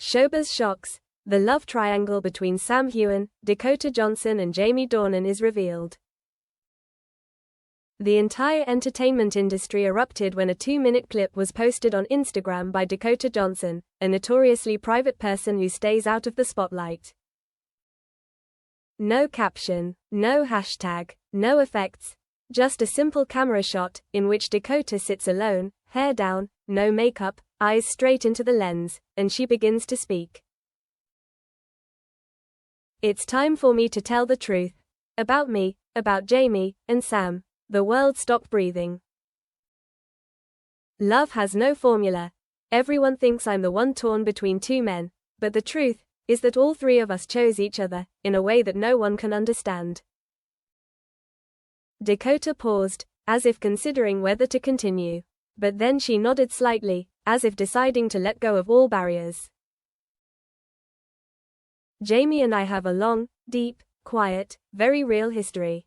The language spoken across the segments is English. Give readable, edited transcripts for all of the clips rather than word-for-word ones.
Showbiz shocks. The love triangle between Sam Heughan, Dakota Johnson and Jamie Dornan is revealed. The entire entertainment industry erupted when a 2-minute clip was posted on Instagram by Dakota Johnson, a notoriously private person who stays out of the spotlight. No caption, no hashtag, no effects, just a simple camera shot, in which Dakota sits alone, hair down, no makeup, eyes straight into the lens, and she begins to speak. It's time for me to tell the truth. About me, about Jamie, and Sam. The world stopped breathing. Love has no formula. Everyone thinks I'm the one torn between two men, but the truth is that all three of us chose each other, in a way that no one can understand. Dakota paused, as if considering whether to continue. But then she nodded slightly, as if deciding to let go of all barriers. Jamie and I have a long, deep, quiet, very real history.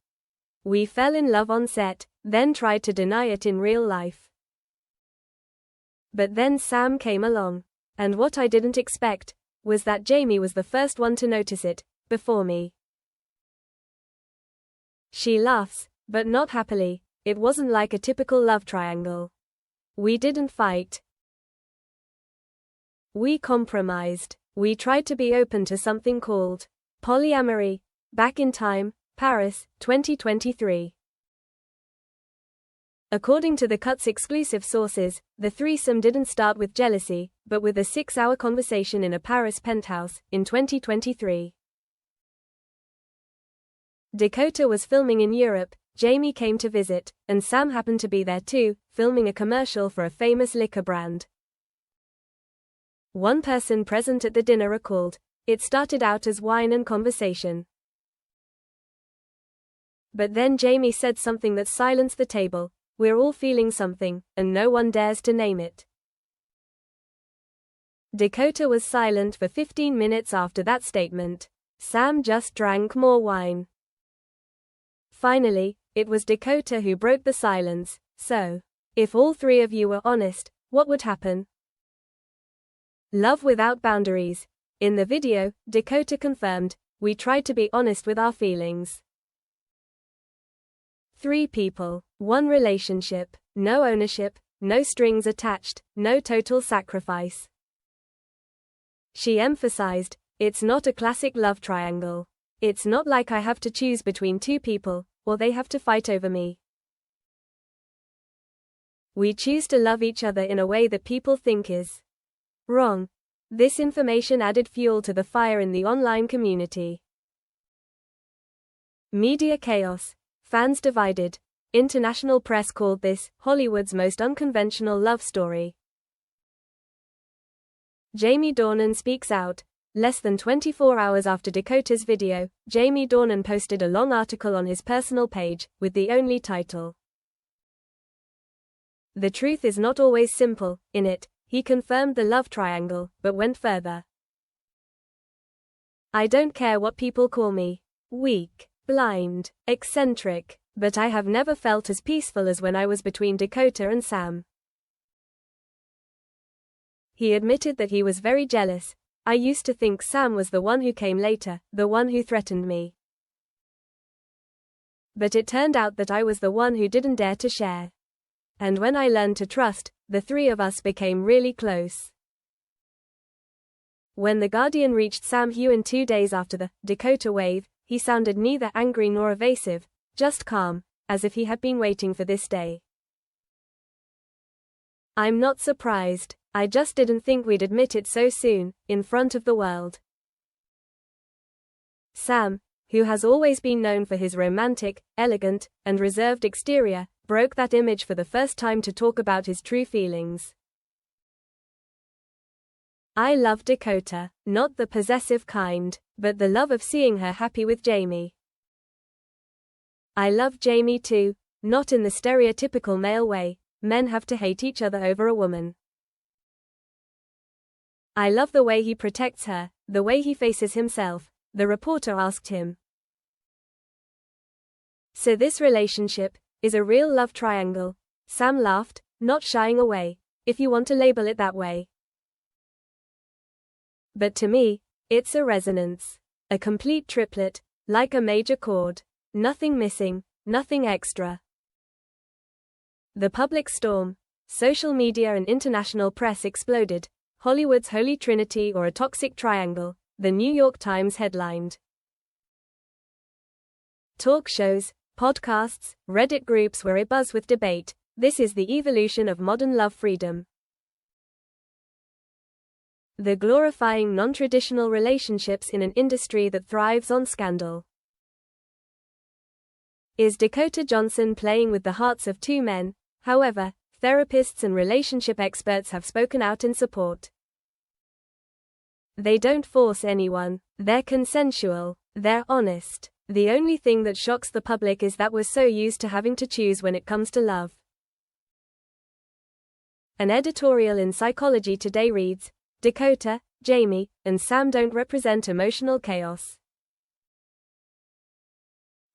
We fell in love on set, then tried to deny it in real life. But then Sam came along. And what I didn't expect was that Jamie was the first one to notice it, before me. She laughs, but not happily. It wasn't like a typical love triangle. We didn't fight. We compromised. We tried to be open to something called polyamory. Back in time, Paris, 2023. According to The Cut's exclusive sources, the threesome didn't start with jealousy, but with a 6-hour conversation in a Paris penthouse, in 2023. Dakota was filming in Europe, Jamie came to visit, and Sam happened to be there too, filming a commercial for a famous liquor brand. One person present at the dinner recalled, "It started out as wine and conversation. But then Jamie said something that silenced the table. We're all feeling something, and no one dares to name it." Dakota was silent for 15 minutes after that statement. Sam just drank more wine. Finally, it was Dakota who broke the silence. "So, if all three of you were honest, what would happen?" Love without boundaries. In the video, Dakota confirmed, "We tried to be honest with our feelings. 3 people, 1 relationship, no ownership, no strings attached, no total sacrifice." She emphasized, "It's not a classic love triangle. It's not like I have to choose between 2 people, or they have to fight over me. We choose to love each other in a way that people think is wrong." This information added fuel to the fire in the online community. Media chaos. Fans divided. International press called this Hollywood's most unconventional love story. Jamie Dornan speaks out. Less than 24 hours after Dakota's video, Jamie Dornan posted a long article on his personal page, with the only title, "The truth is not always simple." In it, he confirmed the love triangle, but went further. "I don't care what people call me. Weak, blind, eccentric, but I have never felt as peaceful as when I was between Dakota and Sam." He admitted that he was very jealous. "I used to think Sam was the one who came later, the one who threatened me. But it turned out that I was the one who didn't dare to share. And when I learned to trust, the 3 of us became really close." When The Guardian reached Sam Heughan 2 days after the Dakota wave, he sounded neither angry nor evasive, just calm, as if he had been waiting for this day. "I'm not surprised. I just didn't think we'd admit it so soon, in front of the world." Sam, who has always been known for his romantic, elegant, and reserved exterior, broke that image for the first time to talk about his true feelings. "I love Dakota, not the possessive kind, but the love of seeing her happy with Jamie. I love Jamie too, not in the stereotypical male way. Men have to hate each other over a woman. I love the way he protects her, the way he faces himself," the reporter asked him. "So this relationship is a real love triangle?" Sam laughed, not shying away. "If you want to label it that way." But to me, it's a resonance. A complete triplet, like a major chord. Nothing missing, nothing extra. The public storm. Social media and international press exploded. Hollywood's holy trinity or a toxic triangle, the New York Times headlined. Talk shows, podcasts, Reddit groups were abuzz with debate. This is the evolution of modern love freedom. The glorifying non-traditional relationships in an industry that thrives on scandal. Is Dakota Johnson playing with the hearts of two men? However, therapists and relationship experts have spoken out in support. They don't force anyone. They're consensual. They're honest. The only thing that shocks the public is that we're so used to having to choose when it comes to love. An editorial in Psychology Today reads, Dakota, Jamie, and Sam don't represent emotional chaos.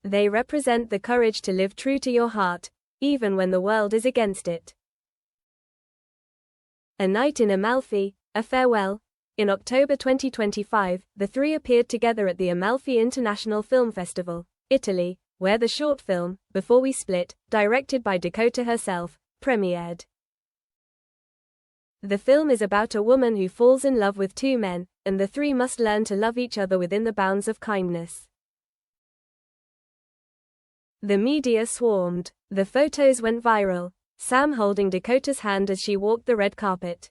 They represent the courage to live true to your heart, even when the world is against it. A Night in Amalfi, A Farewell. In October 2025, the three appeared together at the Amalfi International Film Festival, Italy, where the short film, Before We Split, directed by Dakota herself, premiered. The film is about a woman who falls in love with two men, and the three must learn to love each other within the bounds of kindness. The media swarmed. The photos went viral. Sam holding Dakota's hand as she walked the red carpet.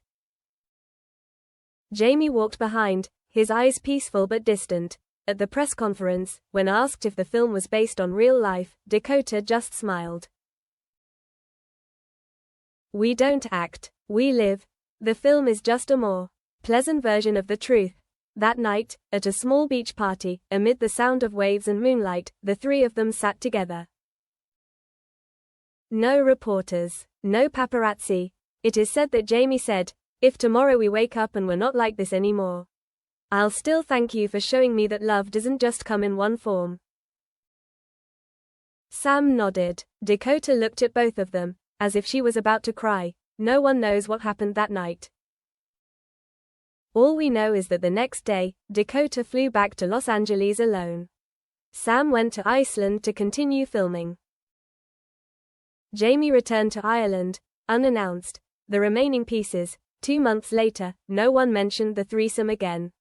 Jamie walked behind, his eyes peaceful but distant. At the press conference, when asked if the film was based on real life, Dakota just smiled. We don't act, we live. The film is just a more pleasant version of the truth. That night, at a small beach party, amid the sound of waves and moonlight, the three of them sat together. No reporters, no paparazzi. It is said that Jamie said, "If tomorrow we wake up and we're not like this anymore, I'll still thank you for showing me that love doesn't just come in one form." Sam nodded. Dakota looked at both of them, as if she was about to cry. No one knows what happened that night. All we know is that the next day, Dakota flew back to Los Angeles alone. Sam went to Iceland to continue filming. Jamie returned to Ireland, unannounced. The remaining pieces, 2 months later, no one mentioned the threesome again.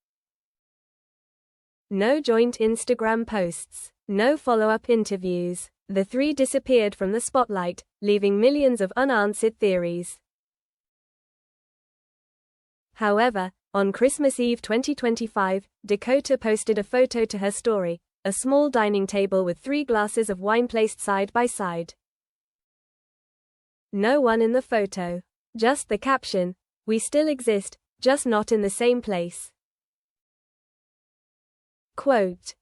No joint Instagram posts, no follow-up interviews. The three disappeared from the spotlight, leaving millions of unanswered theories. However, on Christmas Eve 2025, Dakota posted a photo to her story, a small dining table with 3 glasses of wine placed side by side. No one in the photo. Just the caption, "We still exist, just not in the same place." Quote,